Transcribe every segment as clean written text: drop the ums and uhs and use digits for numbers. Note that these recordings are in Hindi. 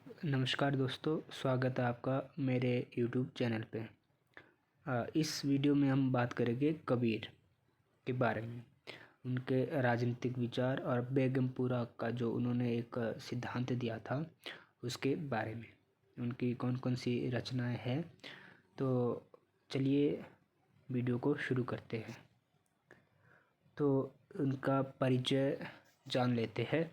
नमस्कार दोस्तों, स्वागत है आपका मेरे YouTube चैनल पे। इस वीडियो में हम बात करेंगे कबीर के बारे में, उनके राजनीतिक विचार और बेगमपुरा का जो उन्होंने एक सिद्धांत दिया था उसके बारे में, उनकी कौन कौन सी रचनाएं हैं। तो चलिए वीडियो को शुरू करते हैं। तो उनका परिचय जान लेते हैं।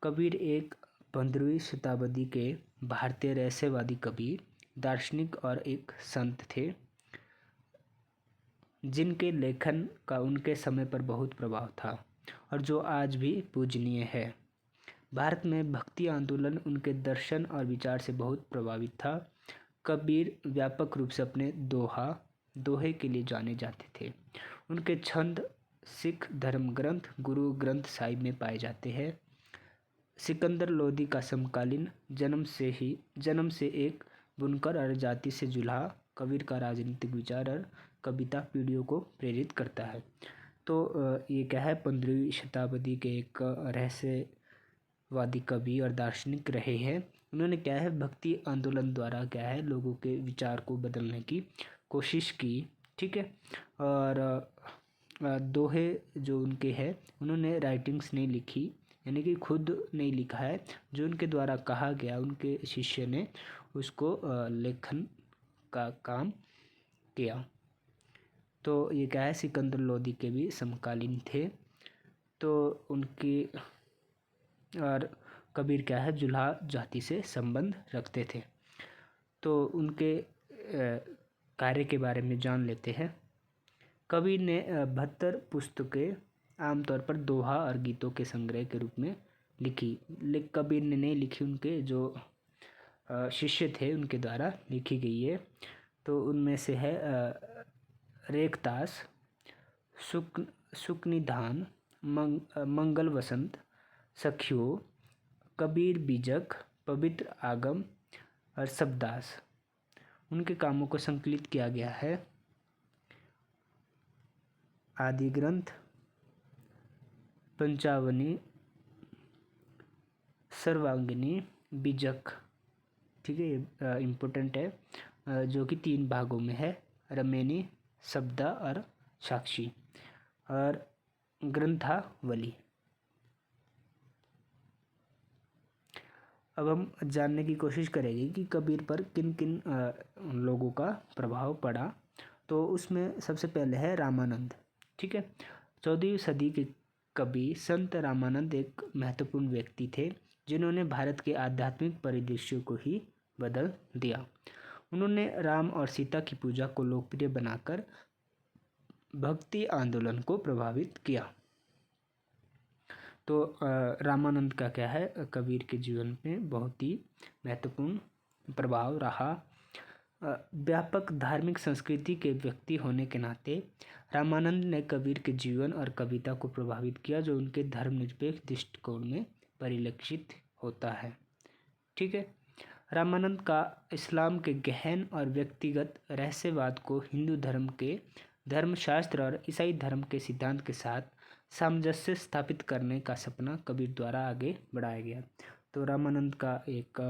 कबीर एक 15वीं शताब्दी के भारतीय रहस्यवादी कवि, दार्शनिक और एक संत थे, जिनके लेखन का उनके समय पर बहुत प्रभाव था और जो आज भी पूजनीय है। भारत में भक्ति आंदोलन उनके दर्शन और विचार से बहुत प्रभावित था। कबीर व्यापक रूप से अपने दोहे के लिए जाने जाते थे। उनके छंद सिख धर्म ग्रंथ गुरु ग्रंथ साहिब में पाए जाते हैं। सिकंदर लोदी का समकालीन जन्म से एक बुनकर और जाति से जुड़ा कबीर का राजनीतिक विचार और कविता पीढ़ियों को प्रेरित करता है। तो ये क्या है, 15वीं शताब्दी के एक रहस्यवादी कवि और दार्शनिक रहे हैं। उन्होंने क्या है, भक्ति आंदोलन द्वारा क्या है, लोगों के विचार को बदलने की कोशिश की। ठीक है। और दोहे जो उनके हैं, उन्होंने राइटिंग्स नहीं लिखी, यानी कि खुद नहीं लिखा है, जो उनके द्वारा कहा गया, उनके शिष्य ने उसको लेखन का काम किया। तो ये क्या है, सिकंदर लोदी के भी समकालीन थे। तो उनकी और कबीर क्या है, जुल्हा जाति से संबंध रखते थे। तो उनके कार्य के बारे में जान लेते हैं। कबीर ने 72 पुस्तकें आमतौर पर दोहा और गीतों के संग्रह के रूप में लिखी। कबीर ने नहीं लिखी, उनके जो शिष्य थे उनके द्वारा लिखी गई है। तो उनमें से है रेखतास, सुकनिधान, मंगल वसंत, सखियो, कबीर बीजक, पवित्र आगम और शब्दास। उनके कामों को संकलित किया गया है। आदि ग्रंथ, पंचावनी, सर्वांगिनी, बीजक। ठीक है, ये इम्पोर्टेंट है, जो कि 3 भागों में है, रमेनी, शब्दा और साक्षी और ग्रंथावली। अब हम जानने की कोशिश करेंगे कि कबीर पर किन किन लोगों का प्रभाव पड़ा। तो उसमें सबसे पहले है रामानंद। ठीक है, 14वीं सदी के कवि संत रामानंद एक महत्वपूर्ण व्यक्ति थे, जिन्होंने भारत के आध्यात्मिक परिदृश्य को ही बदल दिया। उन्होंने राम और सीता की पूजा को लोकप्रिय बनाकर भक्ति आंदोलन को प्रभावित किया। तो रामानंद का क्या है, कबीर के जीवन में बहुत ही महत्वपूर्ण प्रभाव रहा। व्यापक धार्मिक संस्कृति के व्यक्ति होने के नाते रामानंद ने कबीर के जीवन और कविता को प्रभावित किया, जो उनके धर्मनिरपेक्ष दृष्टिकोण में परिलक्षित होता है। ठीक है। रामानंद का इस्लाम के गहन और व्यक्तिगत रहस्यवाद को हिंदू धर्म के धर्मशास्त्र और ईसाई धर्म के सिद्धांत के साथ सामंजस्य स्थापित करने का सपना कबीर द्वारा आगे बढ़ाया गया। तो रामानंद का एक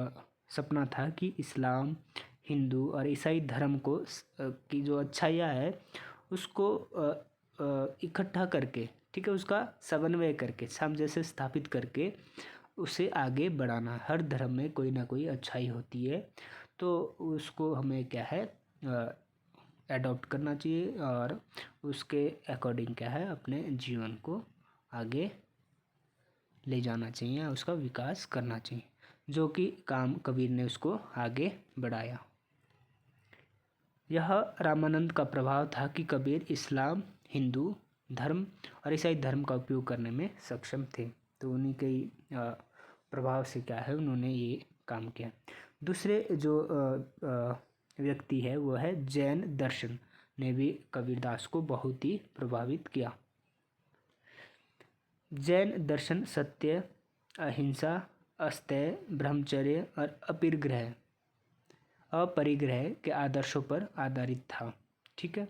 सपना था कि इस्लाम, हिंदू और ईसाई धर्म को की जो अच्छाइयाँ है उसको इकट्ठा करके, ठीक है, उसका समन्वय करके, सामंजस्य स्थापित करके उसे आगे बढ़ाना। हर धर्म में कोई ना कोई अच्छाई होती है, तो उसको हमें क्या है, एडॉप्ट करना चाहिए और उसके अकॉर्डिंग क्या है, अपने जीवन को आगे ले जाना चाहिए, उसका विकास करना चाहिए, जो कि काम कबीर ने उसको आगे बढ़ाया। यह रामानंद का प्रभाव था कि कबीर इस्लाम, हिंदू धर्म और ईसाई धर्म का उपयोग करने में सक्षम थे। तो उन्हीं के प्रभाव से क्या है, उन्होंने ये काम किया। दूसरे जो व्यक्ति है वो है जैन दर्शन, ने भी कबीरदास को बहुत ही प्रभावित किया। जैन दर्शन सत्य, अहिंसा, अस्तेय, ब्रह्मचर्य और अपरिग्रह के आदर्शों पर आधारित था। ठीक है।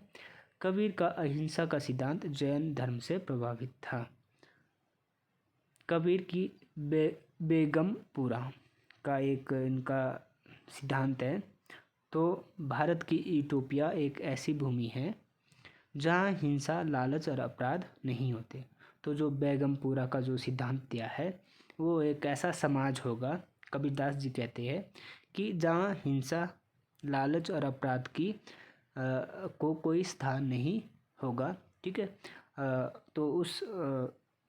कबीर का अहिंसा का सिद्धांत जैन धर्म से प्रभावित था। कबीर की बेगमपुरा। का एक इनका सिद्धांत है। तो भारत की यूटोपिया एक ऐसी भूमि है जहाँ हिंसा, लालच और अपराध नहीं होते। तो जो बेगमपुरा का जो सिद्धांत दिया है वो एक ऐसा समाज होगा, कबीरदास जी कहते हैं, कि जहाँ हिंसा, लालच और अपराध की को कोई स्थान नहीं होगा। ठीक है। तो उस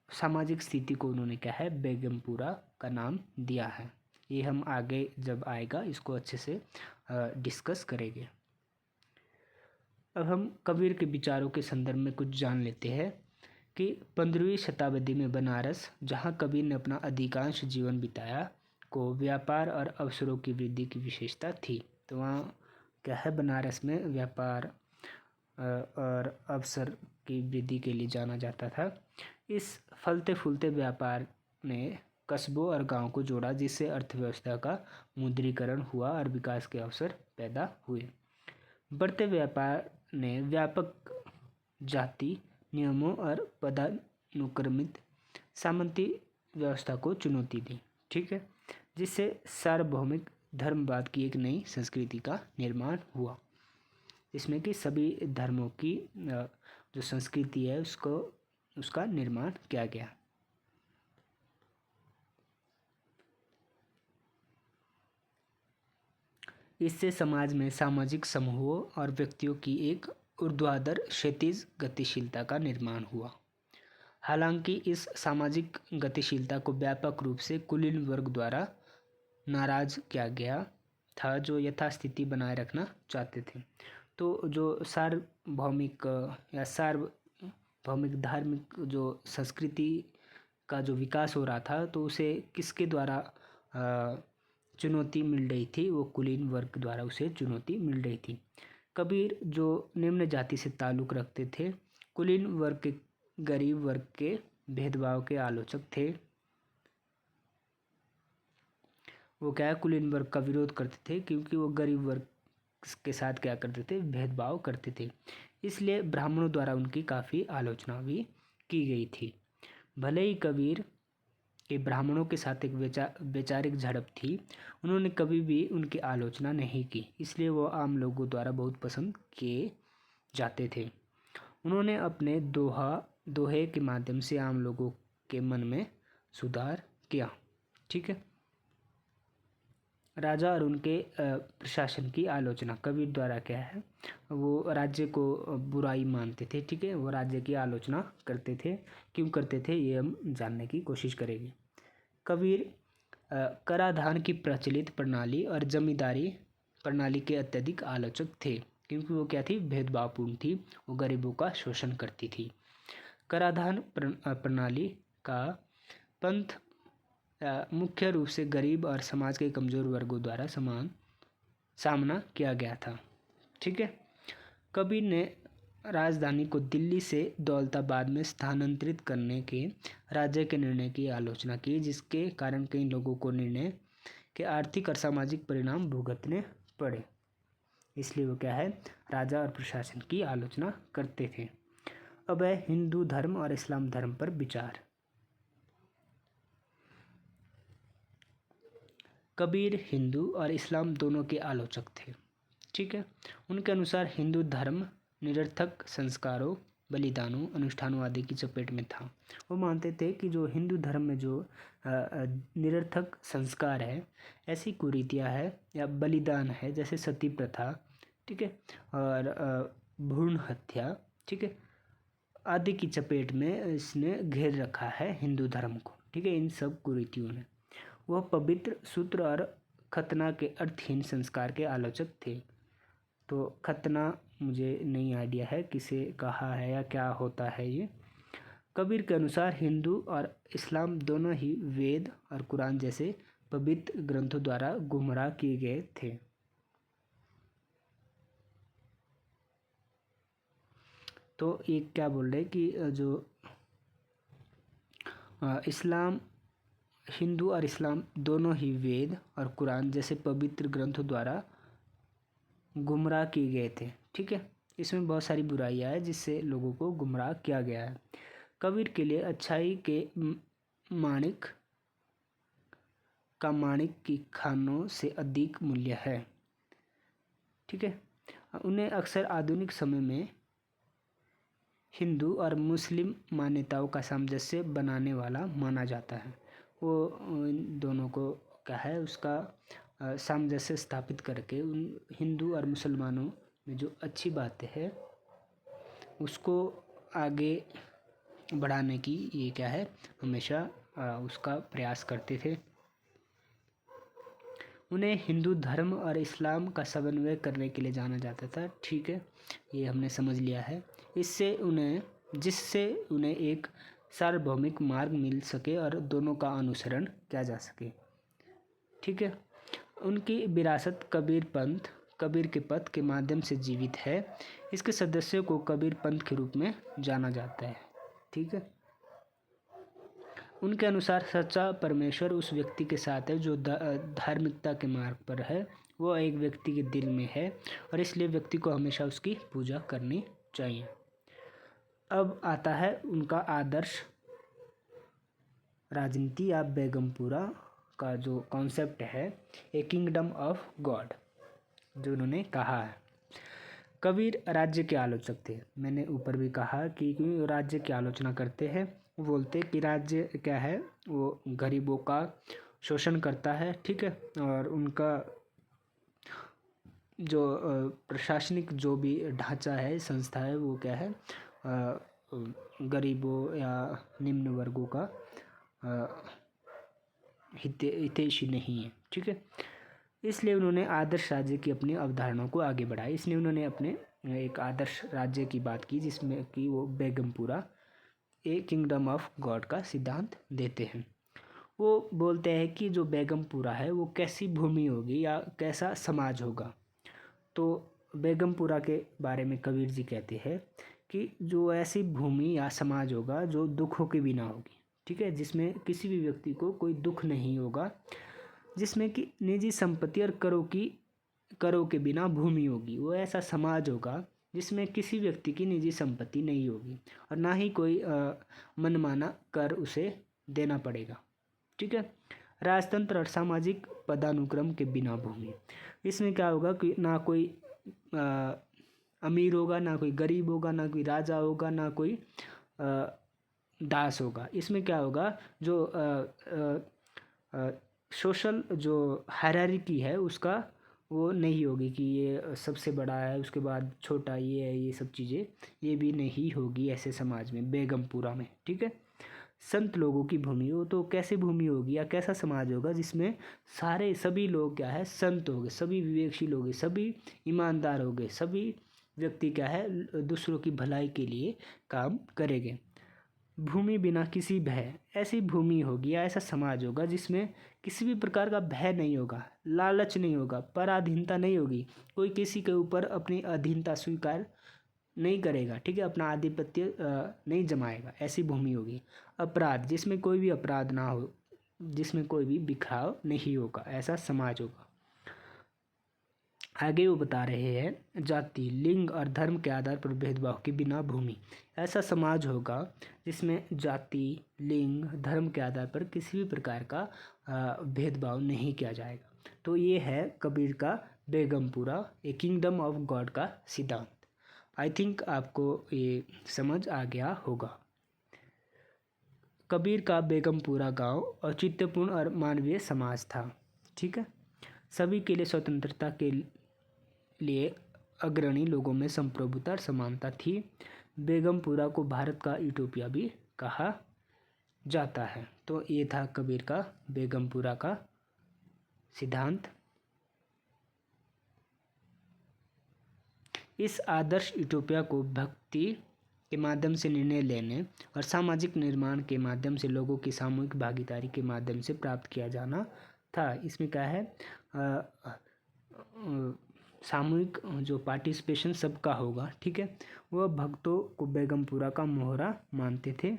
सामाजिक स्थिति को उन्होंने क्या है, बेगमपुरा का नाम दिया है। ये हम आगे जब आएगा इसको अच्छे से डिस्कस करेंगे। अब हम कबीर के विचारों के संदर्भ में कुछ जान लेते हैं कि 15वीं शताब्दी में बनारस, जहाँ कबीर ने अपना अधिकांश जीवन बिताया, को व्यापार और अवसरों की वृद्धि की विशेषता थी। तो वहाँ क्या है, बनारस में व्यापार और अवसर की वृद्धि के लिए जाना जाता था। इस फलते फूलते व्यापार ने कस्बों और गांवों को जोड़ा, जिससे अर्थव्यवस्था का मुद्रीकरण हुआ और विकास के अवसर पैदा हुए। बढ़ते व्यापार ने व्यापक जाति नियमों और पदानुक्रमित सामंती व्यवस्था को चुनौती दी। ठीक है। जिससे सार्वभौमिक धर्मवाद की एक नई संस्कृति का निर्माण हुआ, जिसमें कि सभी धर्मों की जो संस्कृति है उसका निर्माण किया गया। इससे समाज में सामाजिक समूहों और व्यक्तियों की एक ऊर्ध्वाधर क्षैतिज गतिशीलता का निर्माण हुआ। हालांकि इस सामाजिक गतिशीलता को व्यापक रूप से कुलीन वर्ग द्वारा नाराज किया गया था, जो यथास्थिति बनाए रखना चाहते थे। तो जो सार्वभौमिक या सार्वभौमिक धार्मिक जो संस्कृति का जो विकास हो रहा था, तो उसे किसके द्वारा चुनौती मिल रही थी, वो कुलीन वर्ग द्वारा उसे चुनौती मिल रही थी। कबीर जो निम्न जाति से ताल्लुक़ रखते थे, कुलीन वर्ग के गरीब वर्ग के भेदभाव के आलोचक थे। वो क्या है, कुलीन वर्ग का विरोध करते थे, क्योंकि वो गरीब वर्ग के साथ क्या करते थे, भेदभाव करते थे। इसलिए ब्राह्मणों द्वारा उनकी काफ़ी आलोचना भी की गई थी। भले ही कबीर के ब्राह्मणों के साथ एक वैचारिक झड़प थी, उन्होंने कभी भी उनकी आलोचना नहीं की, इसलिए वो आम लोगों द्वारा बहुत पसंद किए जाते थे। उन्होंने अपने दोहे के माध्यम से आम लोगों के मन में सुधार किया। ठीक है। राजा और उनके प्रशासन की आलोचना, कबीर द्वारा क्या है, वो राज्य को बुराई मानते थे। ठीक है। वो राज्य की आलोचना करते थे। क्यों करते थे, ये हम जानने की कोशिश करेंगे। कबीर कराधान की प्रचलित प्रणाली और जमींदारी प्रणाली के अत्यधिक आलोचक थे, क्योंकि वो क्या थी, भेदभावपूर्ण थी, वो गरीबों का शोषण करती थी। कराधान प्रणाली का पंथ मुख्य रूप से गरीब और समाज के कमज़ोर वर्गों द्वारा सामना किया गया था। ठीक है। कबीर ने राजधानी को दिल्ली से दौलताबाद में स्थानांतरित करने के राज्य के निर्णय की आलोचना की, जिसके कारण कई लोगों को निर्णय के आर्थिक और सामाजिक परिणाम भुगतने पड़े। इसलिए वो क्या है, राजा और प्रशासन की आलोचना करते थे। अब है हिंदू धर्म और इस्लाम धर्म पर विचार। कबीर हिंदू और इस्लाम दोनों के आलोचक थे। ठीक है। उनके अनुसार हिंदू धर्म निरर्थक संस्कारों, बलिदानों, अनुष्ठानों आदि की चपेट में था। वो मानते थे कि जो हिंदू धर्म में जो निरर्थक संस्कार है, ऐसी कुरीतियाँ है या बलिदान है, जैसे सती प्रथा, ठीक है, और भ्रूण हत्या, ठीक है, आदि की चपेट में इसने घेर रखा है हिंदू धर्म को। ठीक है। इन सब कुरीतियों ने, वह पवित्र सूत्र और खतना के अर्थहीन संस्कार के आलोचक थे। तो खतना मुझे नहीं आइडिया है किसे कहा है या क्या होता है ये। कबीर के अनुसार हिंदू और इस्लाम दोनों ही वेद और कुरान जैसे पवित्र ग्रंथों द्वारा गुमराह किए गए थे। तो ये क्या बोल रहे कि जो इस्लाम, हिंदू और इस्लाम दोनों ही वेद और कुरान जैसे पवित्र ग्रंथों द्वारा गुमराह किए गए थे। ठीक है। इसमें बहुत सारी बुराइयां हैं जिससे लोगों को गुमराह किया गया है। कबीर के लिए अच्छाई के माणिक का माणिक की खानों से अधिक मूल्य है। ठीक है। उन्हें अक्सर आधुनिक समय में हिंदू और मुस्लिम मान्यताओं का सामंजस्य बनाने वाला माना जाता है। वो इन दोनों को क्या है उसका सामंजस्य स्थापित करके उन हिंदू और मुसलमानों में जो अच्छी बातें हैं उसको आगे बढ़ाने की ये क्या है हमेशा उसका प्रयास करते थे। उन्हें हिंदू धर्म और इस्लाम का समन्वय करने के लिए जाना जाता था। ठीक है, ये हमने समझ लिया है। जिससे उन्हें एक सार्वभौमिक मार्ग मिल सके और दोनों का अनुसरण किया जा सके। ठीक है। उनकी विरासत कबीर के पथ के माध्यम से जीवित है। इसके सदस्यों को कबीर पंथ के रूप में जाना जाता है। ठीक है। उनके अनुसार सच्चा परमेश्वर उस व्यक्ति के साथ है जो धार्मिकता के मार्ग पर है। वो एक व्यक्ति के दिल में है और इसलिए व्यक्ति को हमेशा उसकी पूजा करनी चाहिए। अब आता है उनका आदर्श राजनीति या बेगमपुरा का जो कॉन्सेप्ट है, ए किंगडम ऑफ गॉड, जो उन्होंने कहा है। कबीर राज्य के आलोचक थे। मैंने ऊपर भी कहा कि राज्य की आलोचना करते हैं। वो बोलते कि राज्य क्या है, वो गरीबों का शोषण करता है। ठीक है। और उनका जो प्रशासनिक जो भी ढांचा है, संस्था है, वो क्या है गरीबों या निम्न वर्गों का हितैषी नहीं है। ठीक है। इसलिए उन्होंने आदर्श राज्य की अपनी अवधारणा को आगे बढ़ाई। इसलिए उन्होंने अपने एक आदर्श राज्य की बात की जिसमें कि वो Begampura a kingdom of God का सिद्धांत देते हैं। वो बोलते हैं कि जो बेगमपुरा है वो कैसी भूमि होगी या कैसा समाज होगा। तो बेगमपुरा के बारे में कबीर जी कहते हैं कि जो ऐसी भूमि या समाज होगा जो दुखों के बिना होगी। ठीक है। जिसमें किसी भी व्यक्ति को कोई दुख नहीं होगा, जिसमें कि निजी संपत्ति और करों के बिना भूमि होगी। वो ऐसा समाज होगा जिसमें किसी व्यक्ति की निजी संपत्ति नहीं होगी और ना ही कोई मनमाना कर उसे देना पड़ेगा। ठीक है। राजतंत्र और सामाजिक पदानुक्रम के बिना भूमि। इसमें क्या होगा कि ना कोई अमीर होगा, ना कोई गरीब होगा, ना कोई राजा होगा, ना कोई दास होगा। इसमें क्या होगा, जो सोशल जो हायरार्की है उसका वो नहीं होगी कि ये सबसे बड़ा है उसके बाद छोटा ये है, ये सब चीज़ें ये भी नहीं होगी ऐसे समाज में, बेगमपुरा में। ठीक है। संत लोगों की भूमि हो तो कैसे भूमि होगी या कैसा समाज होगा जिसमें सभी लोग क्या है संत हो गए, सभी विवेकशील हो गए, सभी ईमानदार हो गए, सभी व्यक्ति क्या है दूसरों की भलाई के लिए काम करेंगे। भूमि बिना किसी भय, ऐसी भूमि होगी या ऐसा समाज होगा जिसमें किसी भी प्रकार का भय नहीं होगा, लालच नहीं होगा, पराधीनता नहीं होगी, कोई किसी के ऊपर अपनी अधीनता स्वीकार नहीं करेगा। ठीक है। अपना आधिपत्य नहीं जमाएगा, ऐसी भूमि होगी। अपराध, जिसमें कोई भी अपराध ना हो, जिसमें कोई भी बिखराव नहीं होगा, ऐसा समाज होगा। आगे वो बता रहे हैं जाति, लिंग और धर्म के आधार पर भेदभाव के बिना भूमि। ऐसा समाज होगा जिसमें जाति, लिंग, धर्म के आधार पर किसी भी प्रकार का भेदभाव नहीं किया जाएगा। तो ये है कबीर का Begampura a kingdom of God का सिद्धांत। आई थिंक आपको ये समझ आ गया होगा। कबीर का बेगमपुरा गांव औचित्यपूर्ण और मानवीय समाज था। ठीक है। सभी के लिए स्वतंत्रता के लिए अग्रणी लोगों में संप्रभुता और समानता थी। बेगमपुरा को भारत का यूटोपिया भी कहा जाता है। तो ये था कबीर का बेगमपुरा का सिद्धांत। इस आदर्श यूटोपिया को भक्ति के माध्यम से निर्णय लेने और सामाजिक निर्माण के माध्यम से लोगों की सामूहिक भागीदारी के माध्यम से प्राप्त किया जाना था। इसमें क्या है सामूहिक जो पार्टिसिपेशन सबका होगा। ठीक है। वह भक्तों को बेगमपुरा का मोहरा मानते थे।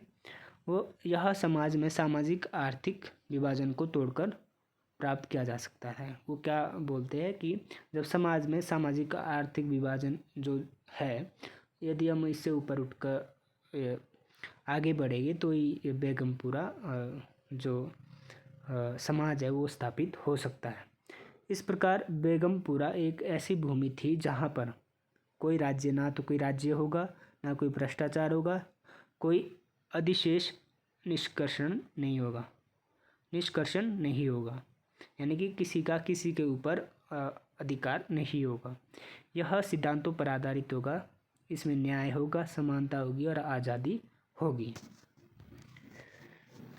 वो यह समाज में सामाजिक आर्थिक विभाजन को तोड़कर प्राप्त किया जा सकता है। वो क्या बोलते हैं कि जब समाज में सामाजिक आर्थिक विभाजन जो है, यदि हम इससे ऊपर उठकर आगे बढ़ेंगे तो ये बेगमपुरा जो समाज है वो स्थापित हो सकता है। इस प्रकार बेगमपुरा एक ऐसी भूमि थी जहाँ पर कोई राज्य, ना तो कोई राज्य होगा, ना कोई भ्रष्टाचार होगा, कोई अधिशेष निष्कर्षण नहीं होगा, यानी कि किसी का किसी के ऊपर अधिकार नहीं होगा। यह सिद्धांतों पर आधारित होगा, इसमें न्याय होगा, समानता होगी और आज़ादी होगी।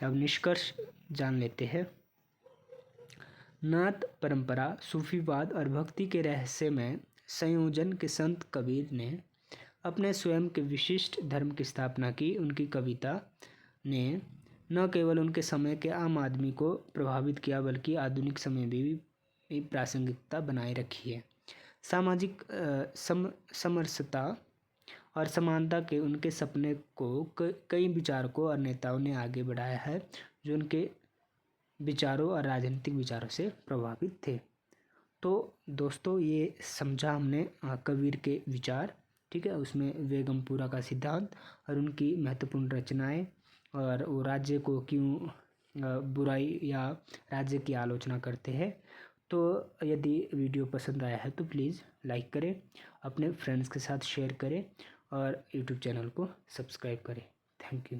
अब निष्कर्ष जान लेते हैं। नाथ परंपरा, सूफीवाद और भक्ति के रहस्यमय संयोजन के संत कबीर ने अपने स्वयं के विशिष्ट धर्म की स्थापना की। उनकी कविता ने न केवल उनके समय के आम आदमी को प्रभावित किया, बल्कि आधुनिक समय में भी प्रासंगिकता बनाए रखी है। सामाजिक समरसता और समानता के उनके सपने को कई विचारकों और नेताओं ने आगे बढ़ाया है, जो उनके विचारों और राजनीतिक विचारों से प्रभावित थे। तो दोस्तों, ये समझा हमने कबीर के विचार, ठीक है, उसमें बेगमपुरा का सिद्धांत और उनकी महत्वपूर्ण रचनाएं, और वो राज्य को क्यों बुराई या राज्य की आलोचना करते हैं। तो यदि वीडियो पसंद आया है तो प्लीज़ लाइक करें, अपने फ्रेंड्स के साथ शेयर करें और यूट्यूब चैनल को सब्सक्राइब करें। Thank you.